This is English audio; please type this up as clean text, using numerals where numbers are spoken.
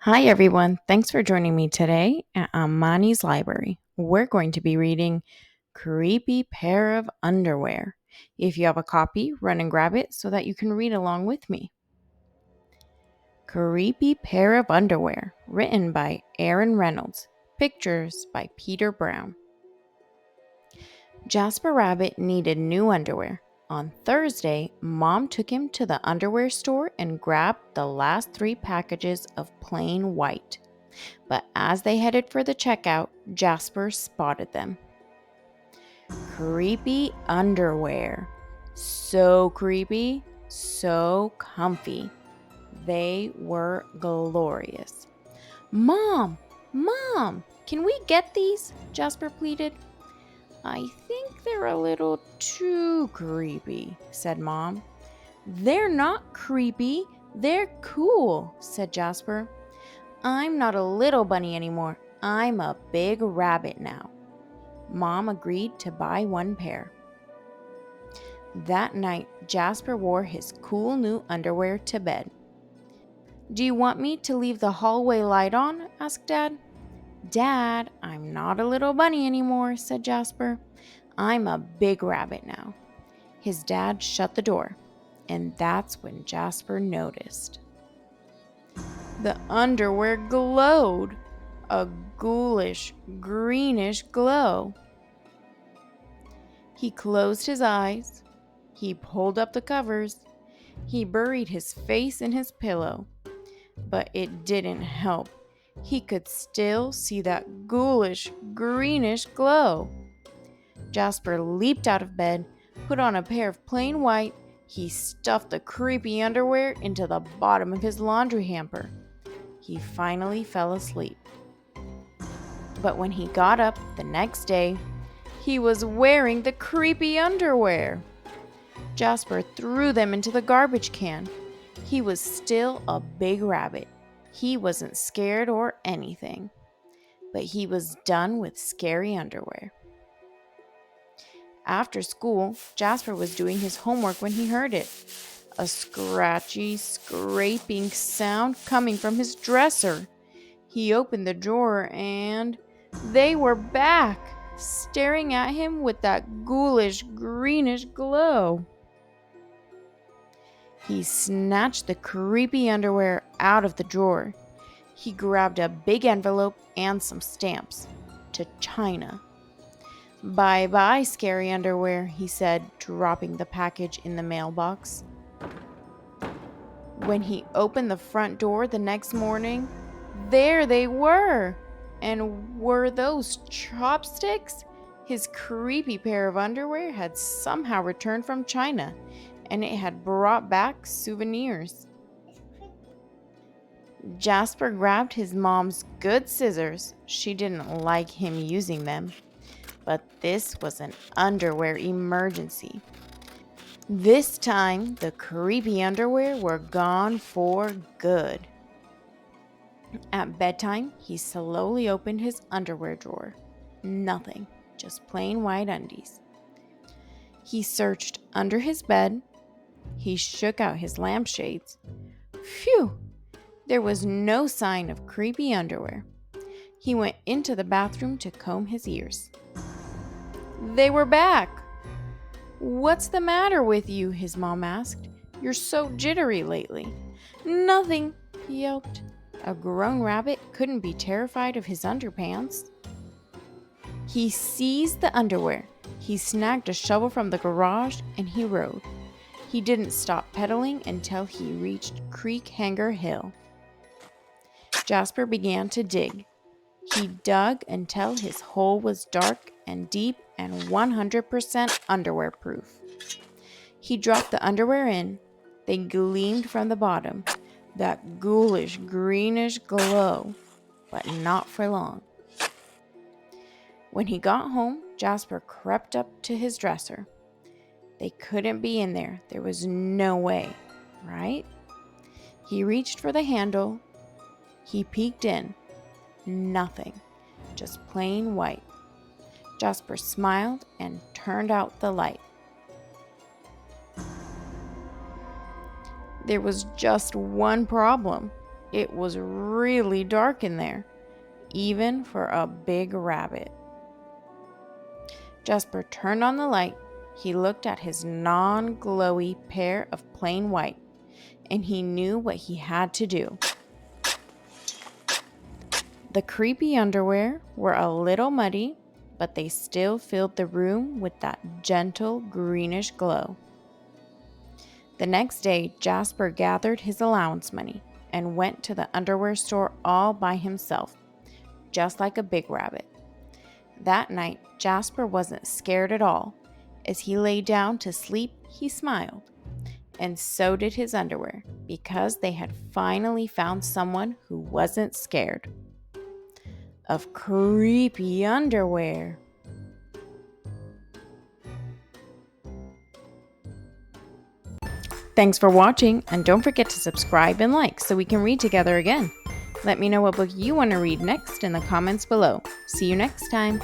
Hi, everyone. Thanks for joining me today at Amani's library. We're going to be reading Creepy Pair of Underwear. If you have a copy, run and grab it so that you can read along with me. Creepy Pair of Underwear, written by Reynolds. Pictures by Peter Brown. Jasper Rabbit needed new underwear. On Thursday, Mom took him to the underwear store and grabbed the last 3 packages of plain white. But as they headed for the checkout, Jasper spotted them. Creepy underwear. So creepy, so comfy. They were glorious. Mom! Mom! Can we get these? Jasper pleaded. I think they're a little too creepy, said Mom. They're not creepy. They're cool, said Jasper. I'm not a little bunny anymore. I'm a big rabbit now. Mom agreed to buy 1 pair. That night, Jasper wore his cool new underwear to bed. Do you want me to leave the hallway light on? Asked Dad. Dad, I'm not a little bunny anymore, said Jasper. I'm a big rabbit now. His dad shut the door, and that's when Jasper noticed. The underwear glowed, a ghoulish, greenish glow. He closed his eyes. He pulled up the covers. He buried his face in his pillow. But it didn't help. He could still see that ghoulish, greenish glow. Jasper leaped out of bed, put on a pair of plain white. He stuffed the creepy underwear into the bottom of his laundry hamper. He finally fell asleep. But when he got up the next day, he was wearing the creepy underwear. Jasper threw them into the garbage can. He was still a big rabbit. He wasn't scared or anything. But he was done with scary underwear. After school, Jasper was doing his homework when he heard it. A scratchy, scraping sound coming from his dresser. He opened the drawer and they were back, staring at him with that ghoulish, greenish glow. He snatched the creepy underwear out of the drawer. He grabbed a big envelope and some stamps. To China. Bye-bye, scary underwear, he said, dropping the package in the mailbox. When he opened the front door the next morning, there they were! And were those chopsticks? His creepy pair of underwear had somehow returned from China, and it had brought back souvenirs. Jasper grabbed his mom's good scissors. She didn't like him using them. But this was an underwear emergency. This time, the creepy underwear were gone for good. At bedtime, he slowly opened his underwear drawer. Nothing, just plain white undies. He searched under his bed. He shook out his lampshades. Phew! There was no sign of creepy underwear. He went into the bathroom to comb his ears. They were back! What's the matter with you? His mom asked. You're so jittery lately. Nothing, he yelped. A grown rabbit couldn't be terrified of his underpants. He seized the underwear. He snagged a shovel from the garage and he rode. He didn't stop pedaling until he reached Creek Hanger Hill. Jasper began to dig. He dug until his hole was dark and deep and 100% underwear proof. He dropped the underwear in. They gleamed from the bottom, that ghoulish greenish glow, but not for long. When he got home, Jasper crept up to his dresser. They couldn't be in there. There was no way, right? He reached for the handle. He peeked in. Nothing, just plain white. Jasper smiled and turned out the light. There was just one problem. It was really dark in there, even for a big rabbit. Jasper turned on the light. He looked at his non-glowy pair of plain white, and he knew what he had to do. The creepy underwear were a little muddy, but they still filled the room with that gentle greenish glow. The next day, Jasper gathered his allowance money and went to the underwear store all by himself, just like a big rabbit. That night, Jasper wasn't scared at all. As he lay down to sleep, he smiled. And so did his underwear, because they had finally found someone who wasn't scared of creepy underwear. Thanks for watching, and don't forget to subscribe and like so we can read together again. Let me know what book you want to read next in the comments below. See you next time.